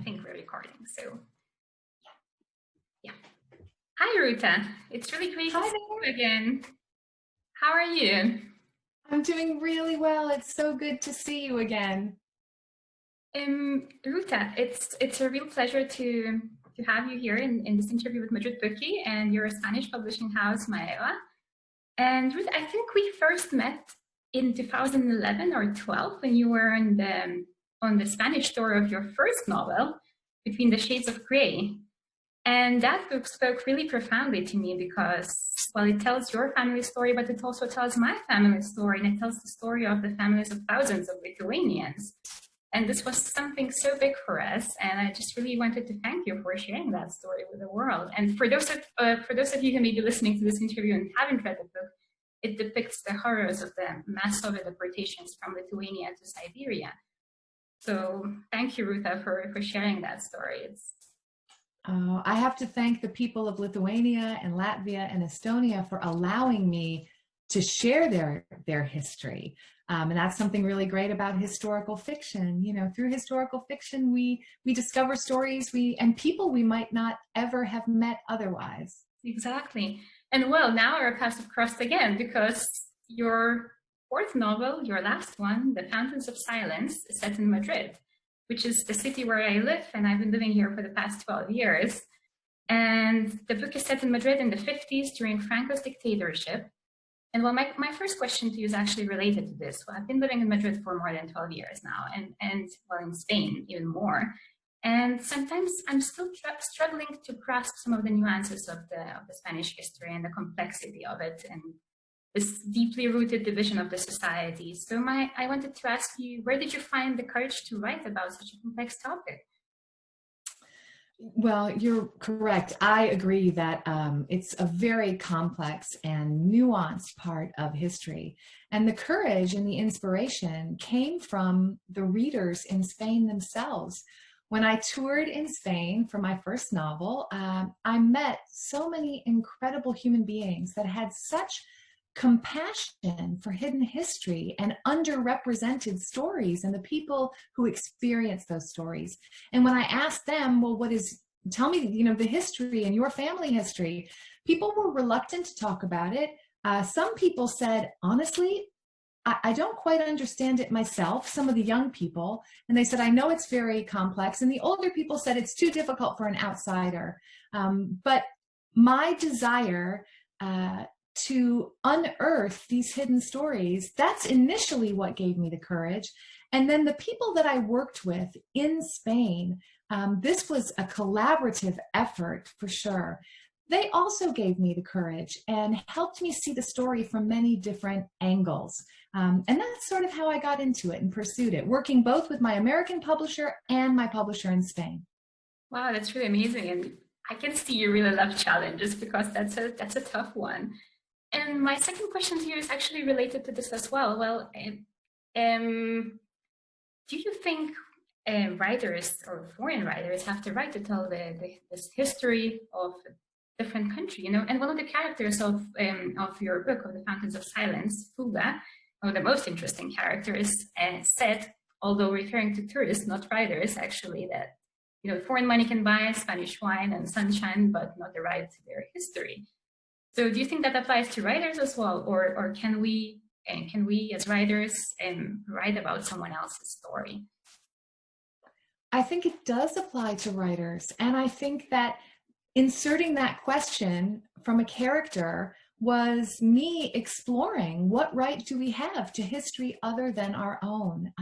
think we're recording. So, yeah. Hi, Ruta. It's really great to see you again. How are you? I'm doing really well. It's so good to see you again. Ruta, it's a real pleasure to have you here in this interview with Madrid Bookie and your Spanish publishing house, Manera. And Ruta, I think we first met in 2011 or 12 when you were on the Spanish story of your first novel, Between the Shades of Grey. And that book spoke really profoundly to me because, well, it tells your family story, but it also tells my family story, and it tells the story of the families of thousands of Lithuanians. And this was something so big for us, and I just really wanted to thank you for sharing that story with the world. And for those of you who may be listening to this interview and haven't read the book, it depicts the horrors of the mass Soviet deportations from Lithuania to Siberia. So thank you, Ruta, for sharing that story. I have to thank the people of Lithuania and Latvia and Estonia for allowing me to share their history. And that's something really great about historical fiction. You know, through historical fiction, we discover stories and people we might not ever have met otherwise. Exactly. And well, now our paths have crossed again because your fourth novel, your last one, The Fountains of Silence, is set in Madrid, which is the city where I live, and I've been living here for the past 12 years. And the book is set in Madrid in the 50s during Franco's dictatorship. And well, my first question to you is actually related to this. Well, I've been living in Madrid for more than 12 years now, and well, in Spain even more. And sometimes I'm still struggling to grasp some of the nuances of the Spanish history and the complexity of it, and this deeply rooted division of the society. So I wanted to ask you, where did you find the courage to write about such a complex topic? Well, you're correct. I agree that it's a very complex and nuanced part of history. And the courage and the inspiration came from the readers in Spain themselves. When I toured in Spain for my first novel, I met so many incredible human beings that had such compassion for hidden history and underrepresented stories and the people who experience those stories. And when I asked them, well, tell me, you know, the history and your family history, people were reluctant to talk about it. Some people said, honestly, I don't quite understand it myself, some of the young people, and they said, I know it's very complex. And the older people said it's too difficult for an outsider. But my desire to unearth these hidden stories, that's initially what gave me the courage. And then the people that I worked with in Spain, this was a collaborative effort for sure. They also gave me the courage and helped me see the story from many different angles. And that's sort of how I got into it and pursued it, working both with my American publisher and my publisher in Spain. Wow, that's really amazing. And I can see you really love challenges because that's a tough one. And my second question to you is actually related to this as well. Well, do you think writers or foreign writers have the right to tell this history of a different country? You know, and one of the characters of your book, of The Fountains of Silence, Fuga, one of the most interesting characters, said, although referring to tourists, not writers, actually, that, you know, foreign money can buy Spanish wine and sunshine, but not the right to their history. So do you think that applies to writers as well, or can we as writers write about someone else's story? I think it does apply to writers, and I think that inserting that question from a character was me exploring what right do we have to history other than our own.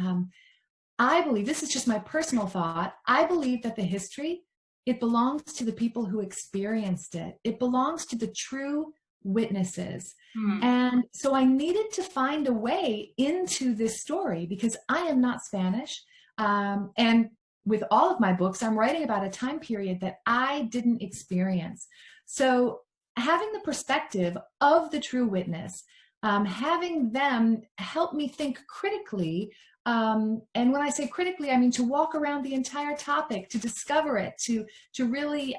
I believe, this is just my personal thought, I believe that the history, it belongs to the people who experienced it. It belongs to the true witnesses. And so I needed to find a way into this story because I am not Spanish. And with all of my books, I'm writing about a time period that I didn't experience. So having the perspective of the true witness, having them help me think critically. And when I say critically, I mean to walk around the entire topic, to discover it, to really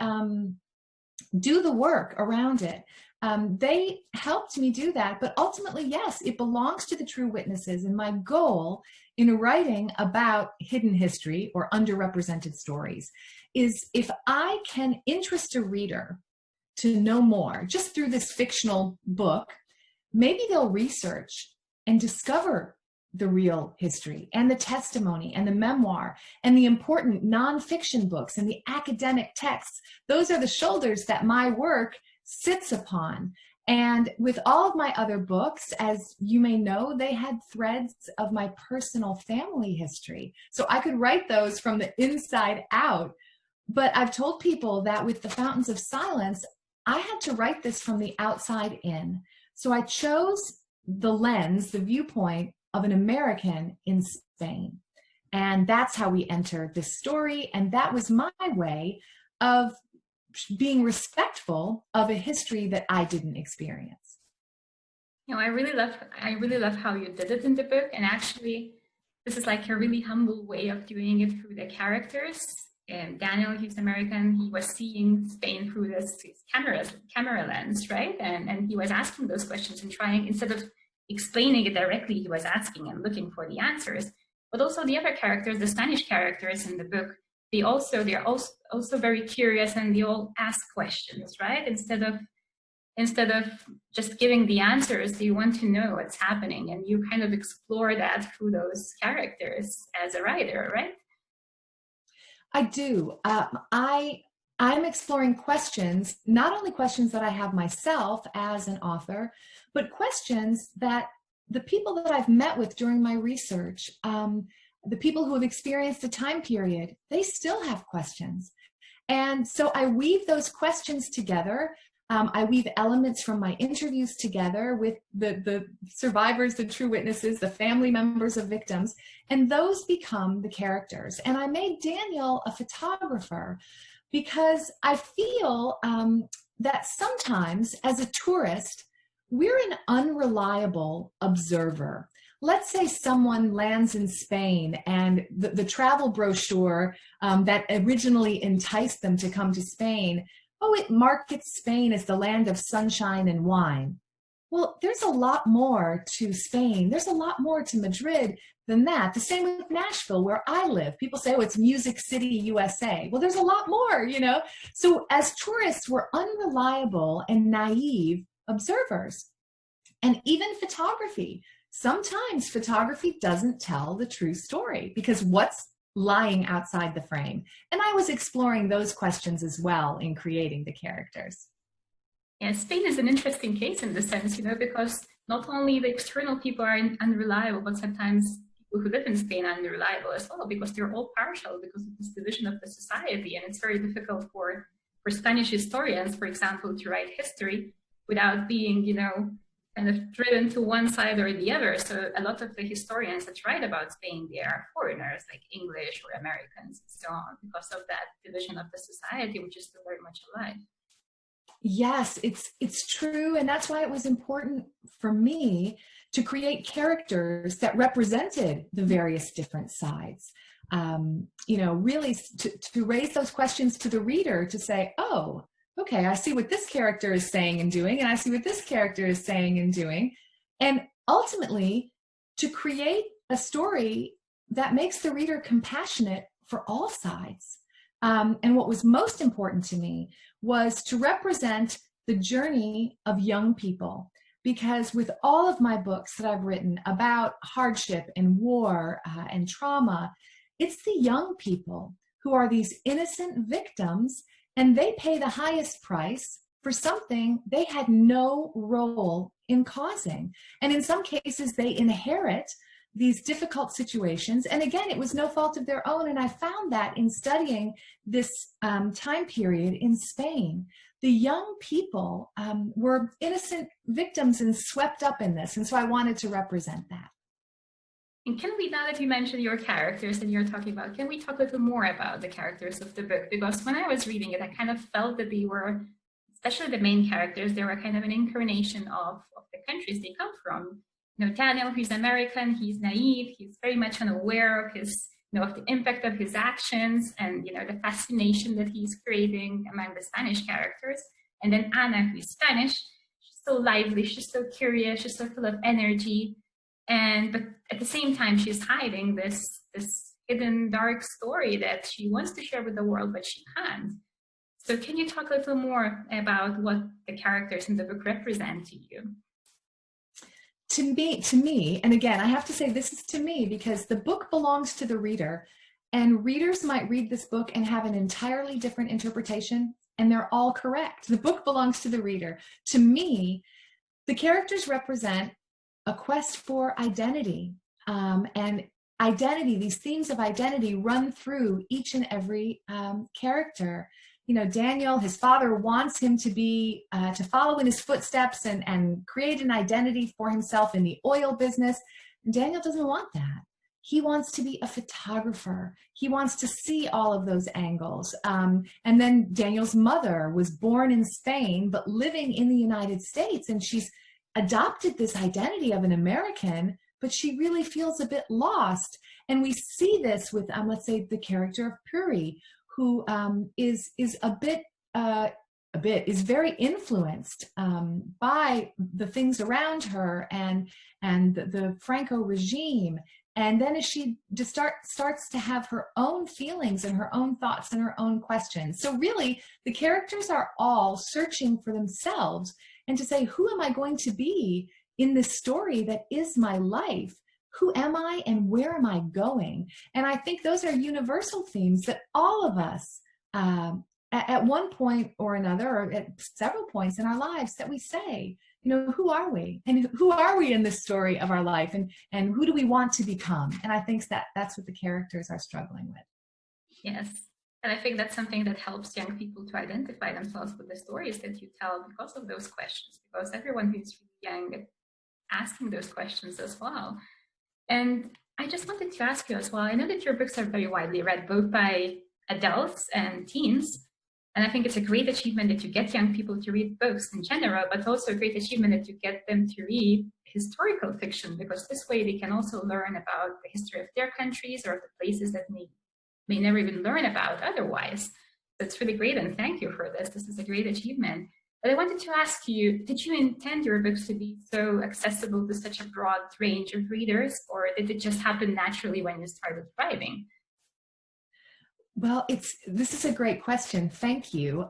do the work around it. They helped me do that, but ultimately, yes, it belongs to the true witnesses. And my goal in writing about hidden history or underrepresented stories is if I can interest a reader to know more just through this fictional book, maybe they'll research and discover the real history and the testimony and the memoir and the important nonfiction books and the academic texts. Those are the shoulders that my work sits upon. And with all of my other books, as you may know, they had threads of my personal family history. So I could write those from the inside out. But I've told people that with the Fountains of Silence, I had to write this from the outside in. So I chose the lens, the viewpoint of an American in Spain. And that's how we entered this story. And that was my way of being respectful of a history that I didn't experience. You know, I really love how you did it in the book. And actually, this is like a really humble way of doing it through the characters. And Daniel, he's American, he was seeing Spain through this camera lens, right? And he was asking those questions and trying, instead of explaining it directly, he was asking and looking for the answers. But also the other characters, the Spanish characters in the book, they're also very curious, and they all ask questions, right? Instead of just giving the answers, they want to know what's happening, and you kind of explore that through those characters as a writer, right? I do. I'm exploring questions, not only questions that I have myself as an author, but questions that the people that I've met with during my research, the people who have experienced the time period, they still have questions. And so I weave those questions together. I weave elements from my interviews together with the survivors, the true witnesses, the family members of victims, and those become the characters. And I made Daniel a photographer because I feel that sometimes as a tourist, we're an unreliable observer. Let's say someone lands in Spain and the travel brochure that originally enticed them to come to Spain, oh, it markets Spain as the land of sunshine and wine. Well, there's a lot more to Spain. There's a lot more to Madrid than that. The same with Nashville, where I live. People say, oh, it's Music City, USA. Well, there's a lot more, you know? So as tourists, we're unreliable and naive observers. And even photography. Sometimes photography doesn't tell the true story because what's lying outside the frame? And I was exploring those questions as well in creating the characters. Yeah, Spain is an interesting case in the sense, you know, because not only the external people are unreliable, but sometimes people who live in Spain are unreliable as well, because they're all partial because of this division of the society. And it's very difficult for Spanish historians, for example, to write history without being, you know, kind of driven to one side or the other. So a lot of the historians that write about Spain, they are foreigners, like English or Americans and so on, because of that division of the society, which is still very much alive. Yes, it's true. And that's why it was important for me to create characters that represented the various different sides. You know, really to raise those questions to the reader to say, oh, okay, I see what this character is saying and doing, and I see what this character is saying and doing. And ultimately, to create a story that makes the reader compassionate for all sides. And what was most important to me was to represent the journey of young people. Because with all of my books that I've written about hardship and war and trauma, it's the young people who are these innocent victims, and they pay the highest price for something they had no role in causing. And in some cases, they inherit these difficult situations. And again, it was no fault of their own. And I found that in studying this time period in Spain, the young people were innocent victims and swept up in this. And so I wanted to represent that. And can we, now that you mentioned your characters and you're talking about, can we talk a little more about the characters of the book? Because when I was reading it, I kind of felt that they were, especially the main characters, they were kind of an incarnation of the countries they come from. You know, Daniel, who's American, he's naive, he's very much unaware of his, you know, of the impact of his actions and, you know, the fascination that he's creating among the Spanish characters. And then Anna, who's Spanish, so lively, she's so curious, she's so full of energy. But at the same time, she's hiding this hidden dark story that she wants to share with the world, but she can't. So can you talk a little more about what the characters in the book represent to you? To me, and again, I have to say this is to me because the book belongs to the reader, and readers might read this book and have an entirely different interpretation, and they're all correct. The book belongs to the reader. To me, the characters represent a quest for identity, and identity, these themes of identity run through each and every character. You know, Daniel, his father wants him to be, to follow in his footsteps and create an identity for himself in the oil business. And Daniel doesn't want that. He wants to be a photographer. He wants to see all of those angles. And then Daniel's mother was born in Spain, but living in the United States. And she's adopted this identity of an American, but she really feels a bit lost. And we see this with, let's say, the character of Puri, who is very influenced by the things around her and the Franco regime. And then as she just starts to have her own feelings and her own thoughts and her own questions. So really, the characters are all searching for themselves and to say, who am I going to be in this story that is my life? Who am I and where am I going? And I think those are universal themes that all of us, at one point or another, or at several points in our lives, that we say, you know, who are we? And who are we in this story of our life? And who do we want to become? And I think that's what the characters are struggling with. Yes. And I think that's something that helps young people to identify themselves with the stories that you tell because of those questions, because everyone who's really young is asking those questions as well. And I just wanted to ask you as well, I know that your books are very widely read, both by adults and teens. And I think it's a great achievement that you get young people to read books in general, but also a great achievement that you get them to read historical fiction, because this way they can also learn about the history of their countries or the places that may never even learn about otherwise. So it's really great, and thank you for this. This is a great achievement. But I wanted to ask you, did you intend your books to be so accessible to such a broad range of readers, or did it just happen naturally when you started writing? Well, this is a great question. Thank you.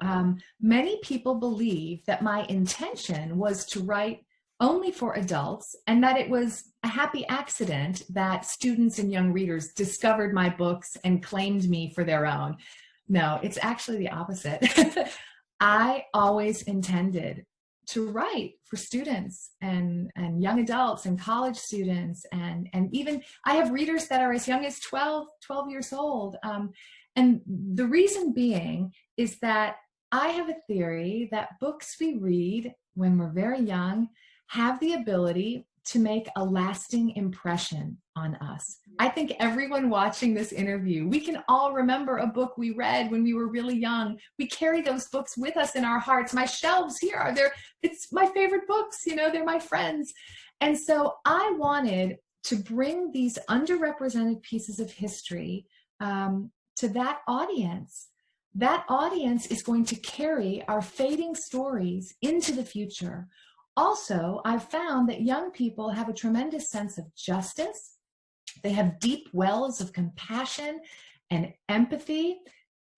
Many people believe that my intention was to write only for adults, and that it was a happy accident that students and young readers discovered my books and claimed me for their own. No, it's actually the opposite. I always intended to write for students and young adults and college students. And even I have readers that are as young as 12 years old. And the reason being is that I have a theory that books we read when we're very young have the ability to make a lasting impression on us. I think everyone watching this interview, we can all remember a book we read when we were really young. We carry those books with us in our hearts. My shelves here are there. It's my favorite books, you know, they're my friends. And so I wanted to bring these underrepresented pieces of history to that audience. That audience is going to carry our fading stories into the future. Also, I've found that young people have a tremendous sense of justice. They have deep wells of compassion and empathy.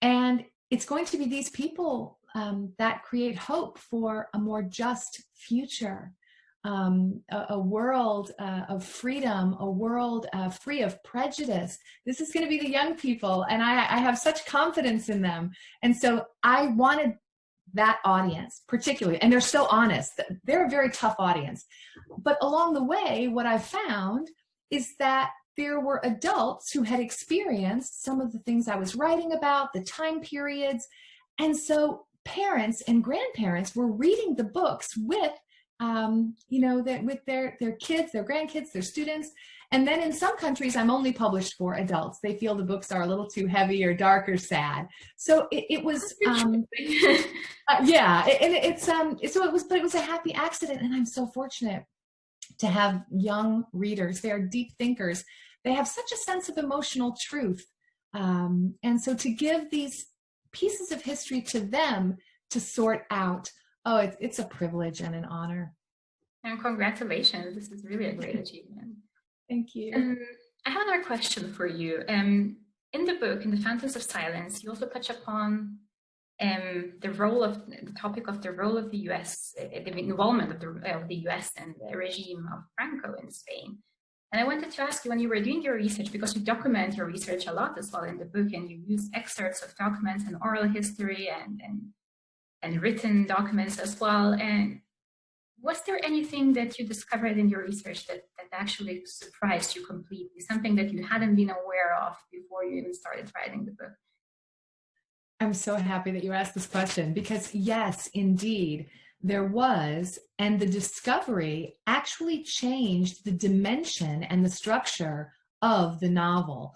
And it's going to be these people that create hope for a more just future, a world of freedom, a world free of prejudice. This is going to be the young people, and I have such confidence in them. And so I wanted that audience particularly, and they're so honest. They're a very tough audience. But along the way, what I've found is that there were adults who had experienced some of the things I was writing about, the time periods. And so parents and grandparents were reading the books with, with their kids, their grandkids, their students. And then in some countries, I'm only published for adults. They feel the books are a little too heavy or dark or sad. So it was, it was a happy accident. And I'm so fortunate to have young readers. They are deep thinkers. They have such a sense of emotional truth. And so to give these pieces of history to them to sort out Oh, it's a privilege and an honor. And congratulations. This is really a great achievement. Thank you. I have another question for you. In the book, in The Fountains of Silence, you also touch upon the topic of the role of the U.S., the involvement of the U.S. and the regime of Franco in Spain. And I wanted to ask you, when you were doing your research, because you document your research a lot as well in the book, and you use excerpts of documents and oral history and written documents as well. And was there anything that you discovered in your research that actually surprised you completely, something that you hadn't been aware of before you even started writing the book? I'm so happy that you asked this question, because yes, indeed, there was, and the discovery actually changed the dimension and the structure of the novel.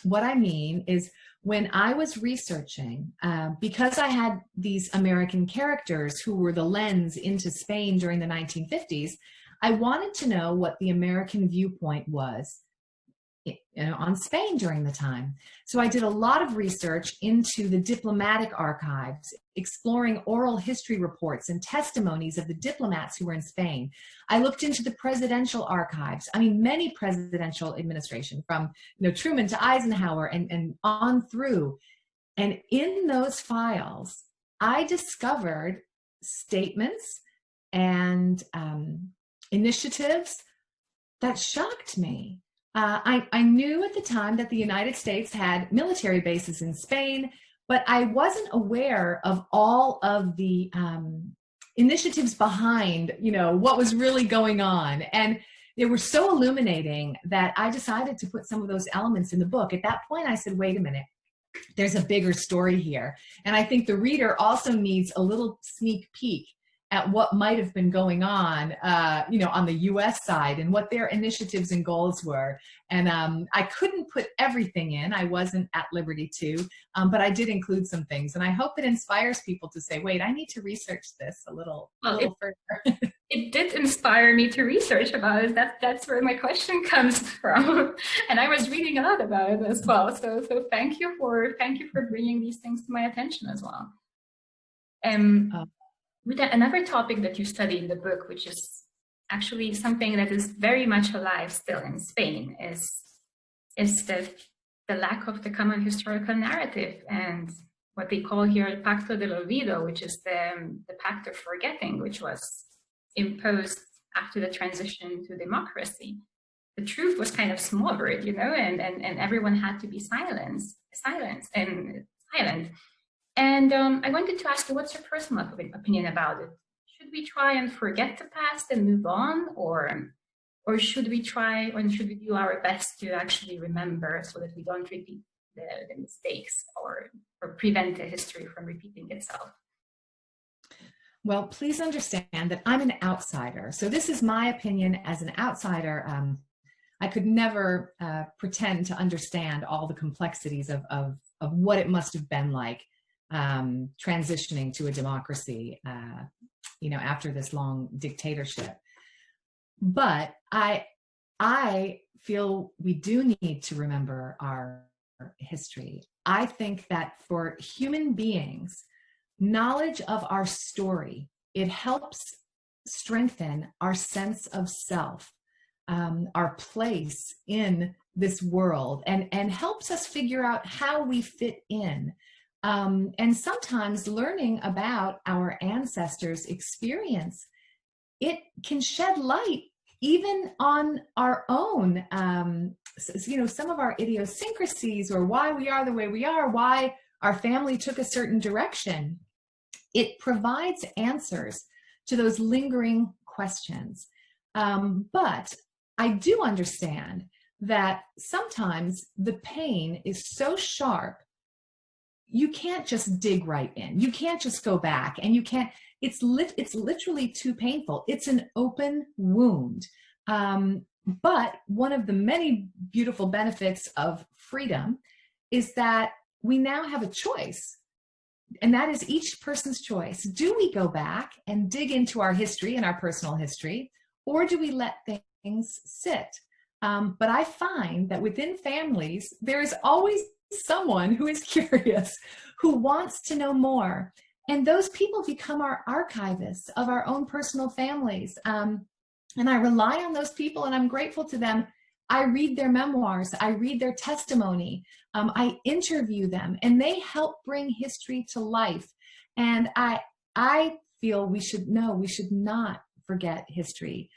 What I mean is, when I was researching, because I had these American characters who were the lens into Spain during the 1950s, I wanted to know what the American viewpoint was on Spain during the time. So I did a lot of research into the diplomatic archives, exploring oral history reports and testimonies of the diplomats who were in Spain. I looked into the presidential archives. I mean, many presidential administration, from Truman to Eisenhower and on through. And in those files, I discovered statements and initiatives that shocked me. I knew at the time that the United States had military bases in Spain, but I wasn't aware of all of the initiatives behind, what was really going on. And they were so illuminating that I decided to put some of those elements in the book. At that point, I said, wait a minute, there's a bigger story here. And I think the reader also needs a little sneak peek at what might have been going on, on the U.S. side, and what their initiatives and goals were. And I couldn't put everything in. I wasn't at liberty to, but I did include some things. And I hope it inspires people to say, wait, I need to research this a little further. It did inspire me to research about it. That's where my question comes from. And I was reading a lot about it as well. So thank you for bringing these things to my attention as well. Another topic that you study in the book, which is actually something that is very much alive still in Spain, is the lack of the common historical narrative, and what they call here el pacto del olvido, which is the pact of forgetting, which was imposed after the transition to democracy. The truth was kind of smothered, and everyone had to be silent. And I wanted to ask you, what's your personal opinion about it? Should we try and forget the past and move on, or should we try, or should we do our best to actually remember, so that we don't repeat the mistakes, or prevent the history from repeating itself? Well, please understand that I'm an outsider. So this is my opinion as an outsider. I could never pretend to understand all the complexities of what it must have been like transitioning to a democracy, after this long dictatorship. But I feel we do need to remember our history. I think that for human beings, knowledge of our story, it helps strengthen our sense of self, our place in this world, and helps us figure out how we fit in. And sometimes learning about our ancestors' experience, it can shed light even on our own, some of our idiosyncrasies, or why we are the way we are, why our family took a certain direction. It provides answers to those lingering questions. But I do understand that sometimes the pain is so sharp, you can't just dig right in. You can't just go back, and you can't, it's literally too painful. It's an open wound. But one of the many beautiful benefits of freedom is that we now have a choice, and that is each person's choice. Do we go back and dig into our history and our personal history, or do we let things sit? But I find that within families, there is always someone who is curious, who wants to know more. And those people become our archivists of our own personal families. And I rely on those people, and I'm grateful to them. I read their memoirs, I read their testimony, I interview them, and they help bring history to life. And I feel we should not forget history.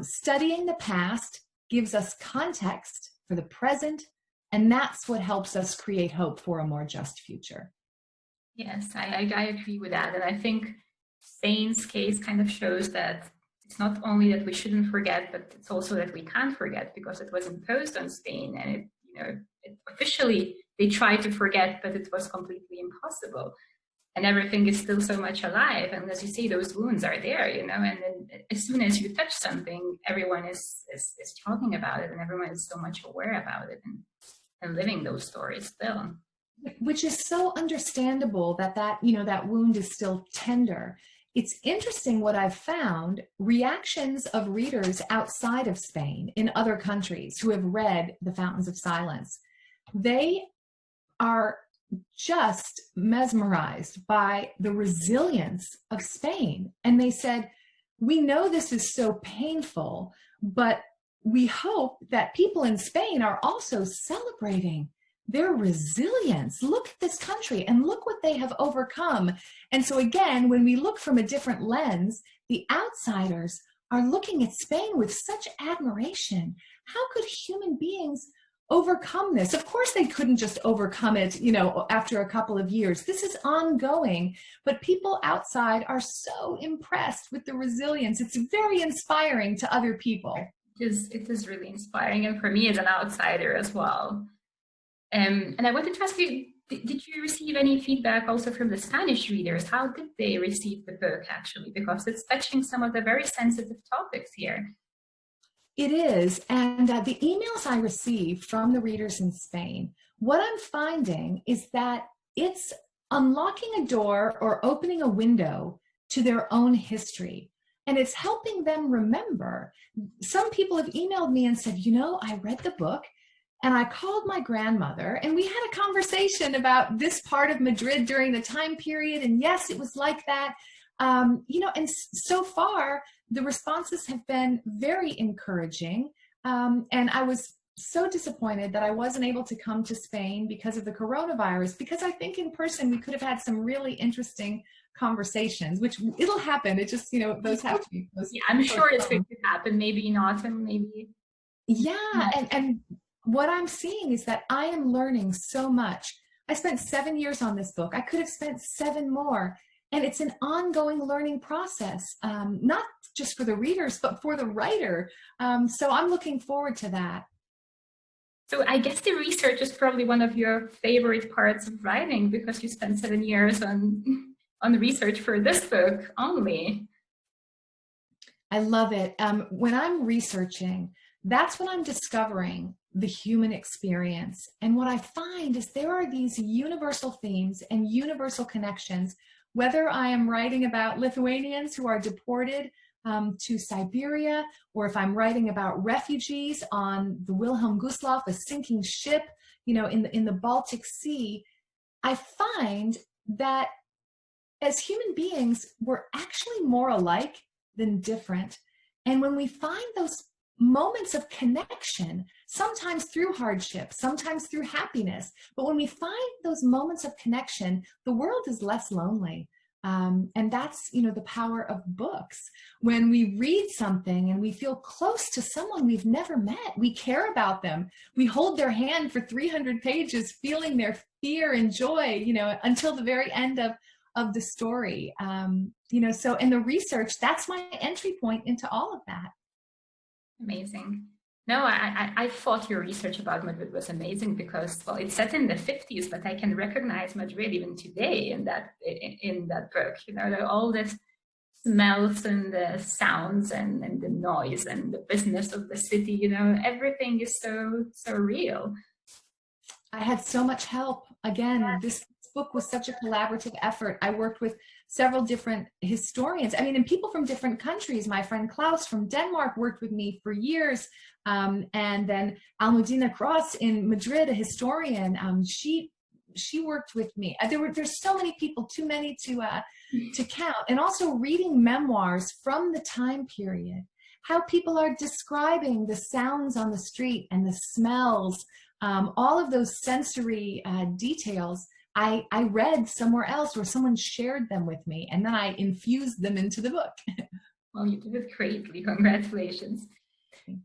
Studying the past gives us context for the present, and that's what helps us create hope for a more just future. Yes, I agree with that. And I think Spain's case kind of shows that it's not only that we shouldn't forget, but it's also that we can't forget, because it was imposed on Spain, and officially they tried to forget, but it was completely impossible. And everything is still so much alive. And as you say, those wounds are there, and then as soon as you touch something, everyone is talking about it, and everyone is so much aware about it and living those stories still. Which is so understandable that wound is still tender. It's interesting what I've found, reactions of readers outside of Spain in other countries who have read The Fountains of Silence. They are just mesmerized by the resilience of Spain. And they said, we know this is so painful, but we hope that people in Spain are also celebrating their resilience. Look at this country and look what they have overcome. And so again, when we look from a different lens, the outsiders are looking at Spain with such admiration. How could human beings overcome this? Of course, they couldn't just overcome it, after a couple of years. This is ongoing, but people outside are so impressed with the resilience. It's very inspiring to other people. It is really inspiring, and for me as an outsider as well. And I wanted to ask you, did you receive any feedback also from the Spanish readers? How did they receive the book, actually? Because it's touching some of the very sensitive topics here. It is. And the emails I receive from the readers in Spain, what I'm finding is that it's unlocking a door or opening a window to their own history. And it's helping them remember. Some people have emailed me and said, I read the book, and I called my grandmother, and we had a conversation about this part of Madrid during the time period. And yes, it was like that. And so far, the responses have been very encouraging. And I was so disappointed that I wasn't able to come to Spain because of the coronavirus, because I think in person we could have had some really interesting conversations, which it'll happen. It just, those have to be. Yeah, I'm sure it's going to happen. Maybe not, and maybe. Yeah, and what I'm seeing is that I am learning so much. I spent 7 years on this book. I could have spent 7 more. And it's an ongoing learning process, not just for the readers, but for the writer. So I'm looking forward to that. So I guess the research is probably one of your favorite parts of writing, because you spent 7 years on research for this book only. I love it. When I'm researching, that's when I'm discovering the human experience. And what I find is there are these universal themes and universal connections, whether I am writing about Lithuanians who are deported to Siberia, or if I'm writing about refugees on the Wilhelm Gustloff, a sinking ship, in the Baltic Sea. I find that as human beings, we're actually more alike than different. And when we find those moments of connection, sometimes through hardship, sometimes through happiness, but when we find those moments of connection, the world is less lonely. And that's, the power of books. When we read something and we feel close to someone we've never met, we care about them. We hold their hand for 300 pages, feeling their fear and joy, until the very end of the story. So in the research, that's my entry point into all of that. Amazing. No, I thought your research about Madrid was amazing because, well, it's set in the 50s, but I can recognize Madrid even today in that book. All the smells and the sounds and the noise and the business of the city. Everything is so real. I had so much help. Again, this book was such a collaborative effort. I worked with several different historians. And people from different countries. My friend Klaus from Denmark worked with me for years. And then Almudena Cross in Madrid, a historian, she she worked with me. There's so many people, too many to count. And also reading memoirs from the time period, how people are describing the sounds on the street and the smells, all of those sensory details. I read somewhere else, or someone shared them with me, and then I infused them into the book. Well, you did it greatly. Congratulations.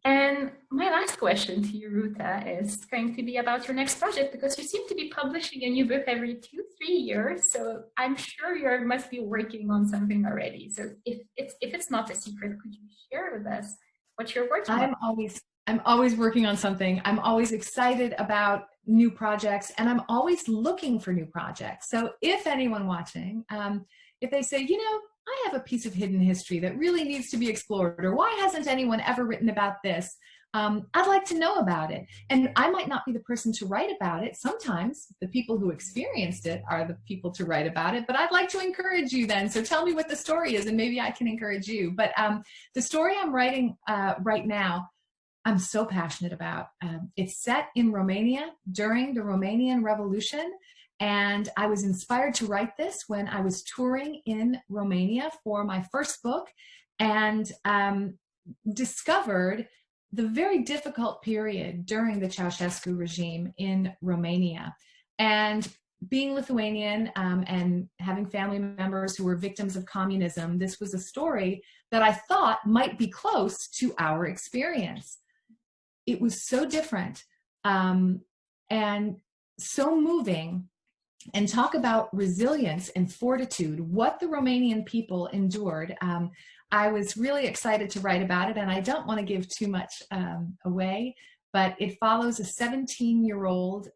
And my last question to you, Ruta, is going to be about your next project, because you seem to be publishing a new book every 2-3 years. So I'm sure you must be working on something already. So if it's not a secret, could you share with us what you're working on? I'm always working on something. I'm always excited about new projects, and I'm always looking for new projects. So if anyone watching, if they say, you know, I have a piece of hidden history that really needs to be explored, or why hasn't anyone ever written about this? I'd like to know about it. And I might not be the person to write about it. Sometimes the people who experienced it are the people to write about it, but I'd like to encourage you then. So tell me what the story is, and maybe I can encourage you. But the story I'm writing right now, I'm so passionate about. It's set in Romania during the Romanian Revolution. And I was inspired to write this when I was touring in Romania for my first book, and discovered the very difficult period during the Ceausescu regime in Romania. And being Lithuanian and having family members who were victims of communism, this was a story that I thought might be close to our experience. It was so different and so moving. And talk about resilience and fortitude, what the Romanian people endured. I was really excited to write about it, and I don't want to give too much away, but it follows a 17-year-old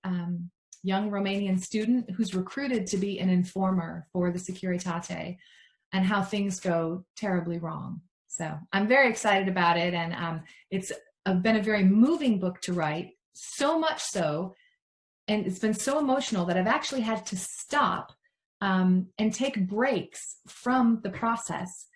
young Romanian student who's recruited to be an informer for the Securitate, and how things go terribly wrong. So I'm very excited about it, and it's been a very moving book to write, so much so, and it's been so emotional that I've actually had to stop and take breaks from the process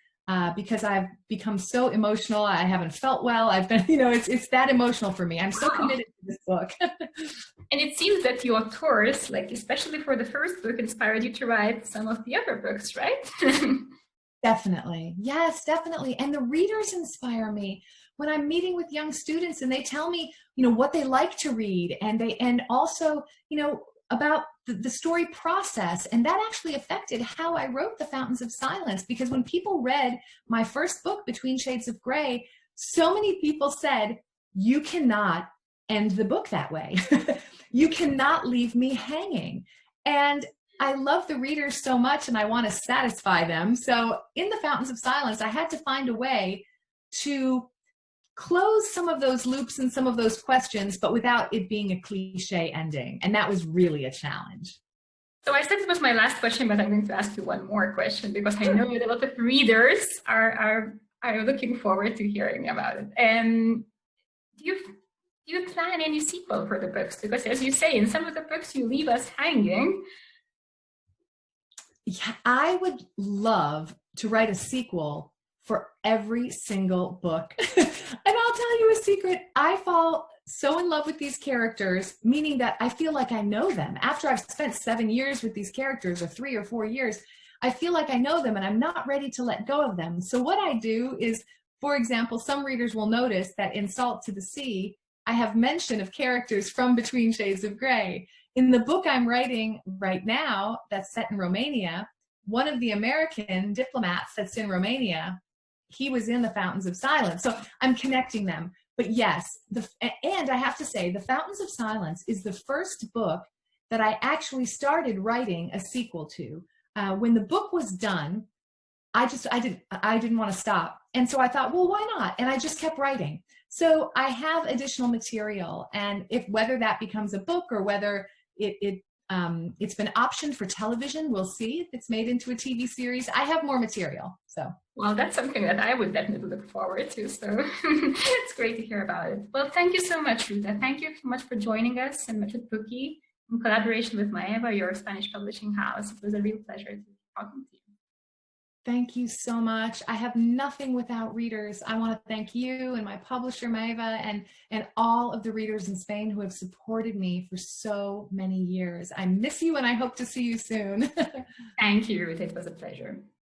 because I've become so emotional. I haven't felt well. I've been, it's that emotional for me. I'm so committed to this book. And it seems that your authors, like especially for the first book, inspired you to write some of the other books, right? Definitely. Yes, definitely. And the readers inspire me when I'm meeting with young students and they tell me, what they like to read, and also, about the story process. And that actually affected how I wrote The Fountains of Silence, because when people read my first book, Between Shades of Grey, so many people said, you cannot end the book that way. You cannot leave me hanging. And I love the readers so much, and I want to satisfy them. So in The Fountains of Silence, I had to find a way to close some of those loops and some of those questions, but without it being a cliche ending. And that was really a challenge. So I said it was my last question, but I'm going to ask you one more question, because I know that a lot of readers are looking forward to hearing about it. And do you plan any sequel for the books? Because as you say, in some of the books, you leave us hanging. Yeah, I would love to write a sequel for every single book. And I'll tell you a secret. I fall so in love with these characters, meaning that I feel like I know them. After I've spent 7 years with these characters, or 3 or 4 years, I feel like I know them and I'm not ready to let go of them. So what I do is, for example, some readers will notice that in Salt to the Sea, I have mention of characters from Between Shades of Grey. In the book I'm writing right now, that's set in Romania, one of the American diplomats that's in Romania, he was in The Fountains of Silence. So I'm connecting them. But yes, and I have to say, The Fountains of Silence is the first book that I actually started writing a sequel to. When the book was done, I didn't want to stop. And so I thought, well, why not? And I just kept writing. So I have additional material, and whether that becomes a book or whether it's been optioned for television, we'll see if it's made into a TV series. I have more material. So. Well, that's something that I would definitely look forward to. So it's great to hear about it. Well, thank you so much, Ruta. Thank you so much for joining us in Madrid Bookie in collaboration with Maeva, your Spanish publishing house. It was a real pleasure to be talking to you. Thank you so much. I have nothing without readers. I want to thank you and my publisher, Maeva, and all of the readers in Spain who have supported me for so many years. I miss you and I hope to see you soon. Thank you, Ruth. It was a pleasure.